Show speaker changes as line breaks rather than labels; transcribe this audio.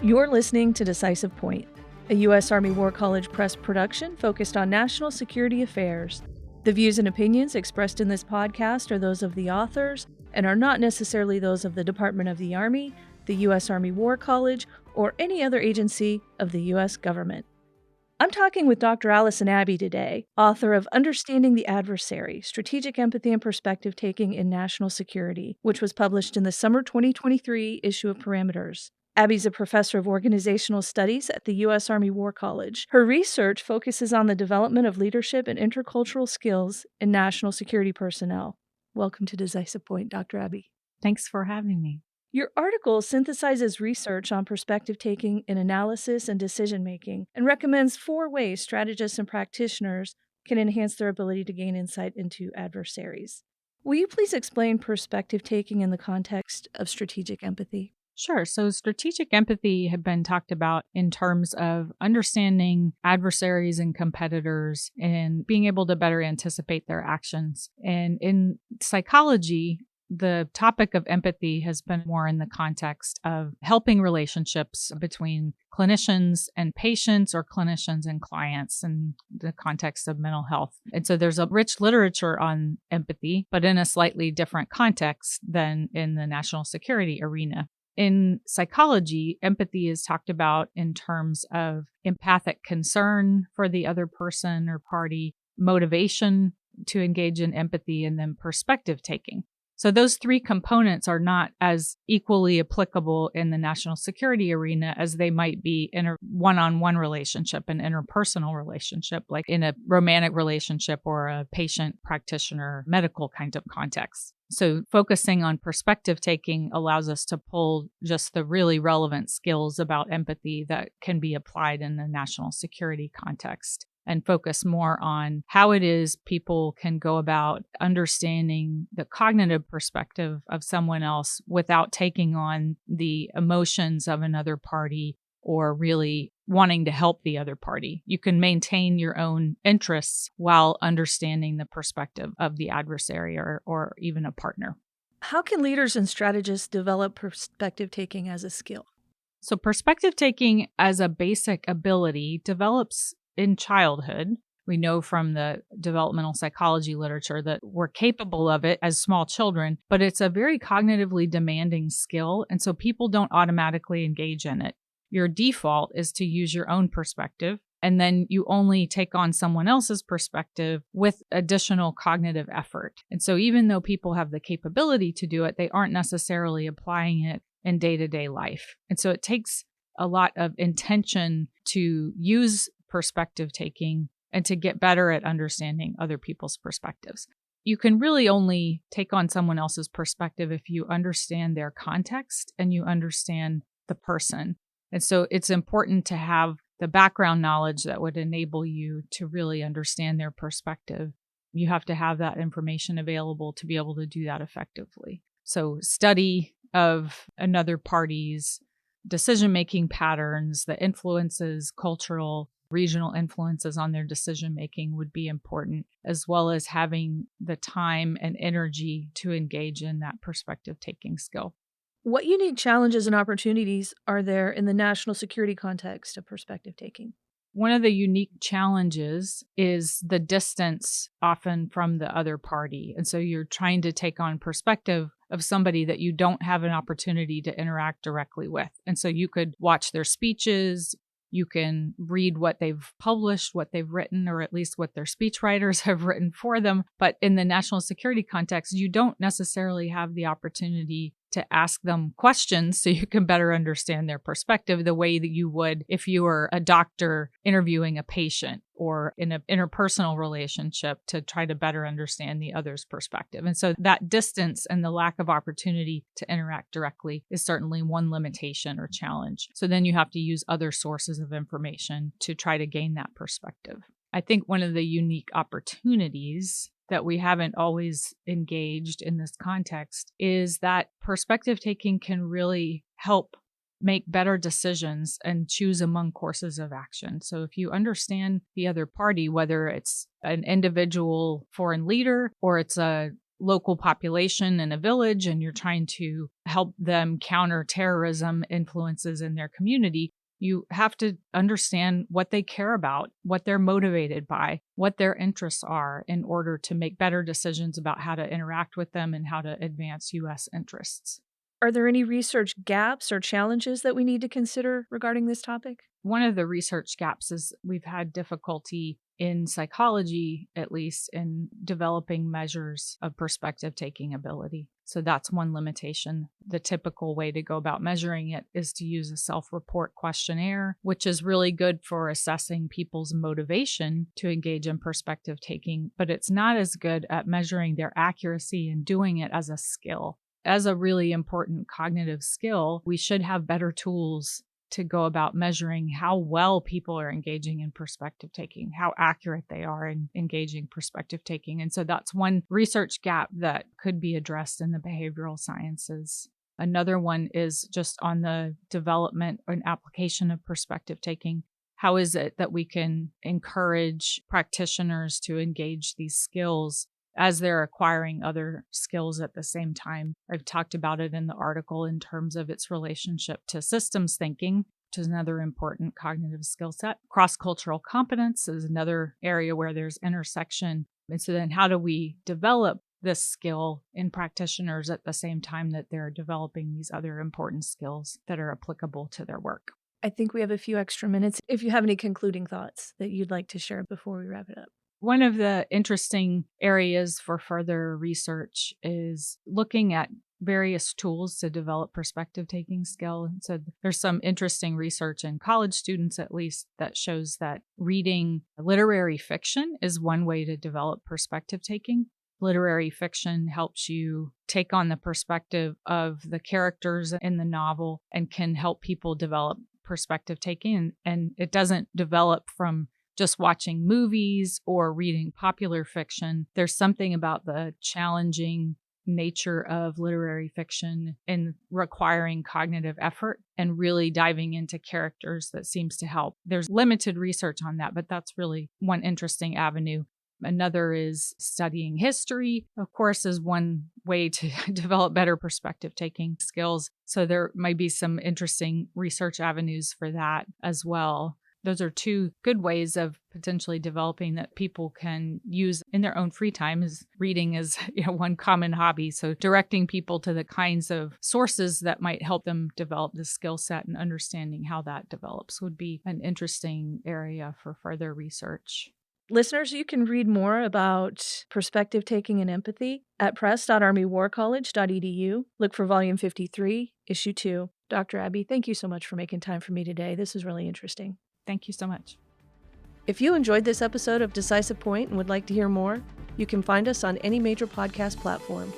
You're listening to Decisive Point, a U.S. Army War College Press production focused on national security affairs. The views and opinions expressed in this podcast are those of the authors and are not necessarily those of the Department of the Army, the U.S. Army War College, or any other agency of the U.S. government. I'm talking with Dr. Allison Abbe today, author of Understanding the Adversary, Strategic Empathy and Perspective Taking in National Security, which was published in the summer 2023 issue of Parameters. Abbe's a professor of organizational studies at the U.S. Army War College. Her research focuses on the development of leadership and intercultural skills in national security personnel. Welcome to Decisive Point, Dr. Abbe.
Thanks for having me.
Your article synthesizes research on perspective taking in analysis and decision making and recommends 4 ways strategists and practitioners can enhance their ability to gain insight into adversaries. Will you please explain perspective taking in the context of strategic empathy?
Sure. So strategic empathy had been talked about in terms of understanding adversaries and competitors and being able to better anticipate their actions. And in psychology, the topic of empathy has been more in the context of helping relationships between clinicians and patients or clinicians and clients in the context of mental health. And so there's a rich literature on empathy, but in a slightly different context than in the national security arena. In psychology, empathy is talked about in terms of empathic concern for the other person or party, motivation to engage in empathy, and then perspective taking. So those 3 components are not as equally applicable in the national security arena as they might be in a one-on-one relationship, an interpersonal relationship, like in a romantic relationship or a patient-practitioner medical kind of context. So focusing on perspective taking allows us to pull just the really relevant skills about empathy that can be applied in the national security context, and focus more on how it is people can go about understanding the cognitive perspective of someone else without taking on the emotions of another party or really wanting to help the other party. You can maintain your own interests while understanding the perspective of the adversary or even a partner.
How can leaders and strategists develop perspective taking as a skill?
So perspective taking as a basic ability develops in childhood. We know from the developmental psychology literature that we're capable of it as small children, but it's a very cognitively demanding skill, and so people don't automatically engage in it. Your default is to use your own perspective, and then you only take on someone else's perspective with additional cognitive effort. And so even though people have the capability to do it, they aren't necessarily applying it in day-to-day life. And so it takes a lot of intention to use perspective taking and to get better at understanding other people's perspectives. You can really only take on someone else's perspective if you understand their context and you understand the person. And so it's important to have the background knowledge that would enable you to really understand their perspective. You have to have that information available to be able to do that effectively. So study of another party's decision-making patterns, the influences, cultural, regional influences on their decision-making would be important, as well as having the time and energy to engage in that perspective-taking skill.
What unique challenges and opportunities are there in the national security context of perspective taking?
One of the unique challenges is the distance often from the other party. And so you're trying to take on perspective of somebody that you don't have an opportunity to interact directly with. And so you could watch their speeches, you can read what they've published, what they've written, or at least what their speechwriters have written for them. But in the national security context, you don't necessarily have the opportunity to ask them questions so you can better understand their perspective the way that you would if you were a doctor interviewing a patient or in an interpersonal relationship to try to better understand the other's perspective. And so that distance and the lack of opportunity to interact directly is certainly one limitation or challenge. So then you have to use other sources of information to try to gain that perspective. I think one of the unique opportunities that we haven't always engaged in this context is that perspective taking can really help make better decisions and choose among courses of action. So if you understand the other party, whether it's an individual foreign leader or it's a local population in a village and you're trying to help them counter terrorism influences in their community, you have to understand what they care about, what they're motivated by, what their interests are in order to make better decisions about how to interact with them and how to advance U.S. interests.
Are there any research gaps or challenges that we need to consider regarding this topic?
One of the research gaps is we've had difficulty in psychology, at least, in developing measures of perspective-taking ability. So that's one limitation. The typical way to go about measuring it is to use a self-report questionnaire, which is really good for assessing people's motivation to engage in perspective-taking, but it's not as good at measuring their accuracy and doing it as a skill. As a really important cognitive skill, we should have better tools to go about measuring how well people are engaging in perspective taking, how accurate they are in engaging perspective taking. And so that's one research gap that could be addressed in the behavioral sciences. Another one is just on the development and application of perspective taking. How is it that we can encourage practitioners to engage these skills as they're acquiring other skills at the same time? I've talked about it in the article in terms of its relationship to systems thinking, which is another important cognitive skill set. Cross-cultural competence is another area where there's intersection. And so then how do we develop this skill in practitioners at the same time that they're developing these other important skills that are applicable to their work?
I think we have a few extra minutes. If you have any concluding thoughts that you'd like to share before we wrap it up.
One of the interesting areas for further research is looking at various tools to develop perspective-taking skill. And so there's some interesting research in college students, at least, that shows that reading literary fiction is one way to develop perspective-taking. Literary fiction helps you take on the perspective of the characters in the novel and can help people develop perspective-taking. And it doesn't develop from just watching movies or reading popular fiction. There's something about the challenging nature of literary fiction and requiring cognitive effort and really diving into characters that seems to help. There's limited research on that, but that's really one interesting avenue. Another is studying history, of course, is one way to develop better perspective-taking skills. So there might be some interesting research avenues for that as well. Those are two good ways of potentially developing that people can use in their own free time. As reading is one common hobby. So directing people to the kinds of sources that might help them develop the skill set and understanding how that develops would be an interesting area for further research.
Listeners, you can read more about perspective taking and empathy at press.armywarcollege.edu. Look for Volume 53, Issue 2. Dr. Abbe, thank you so much for making time for me today. This is really interesting.
Thank you so much.
If you enjoyed this episode of Decisive Point and would like to hear more, you can find us on any major podcast platform.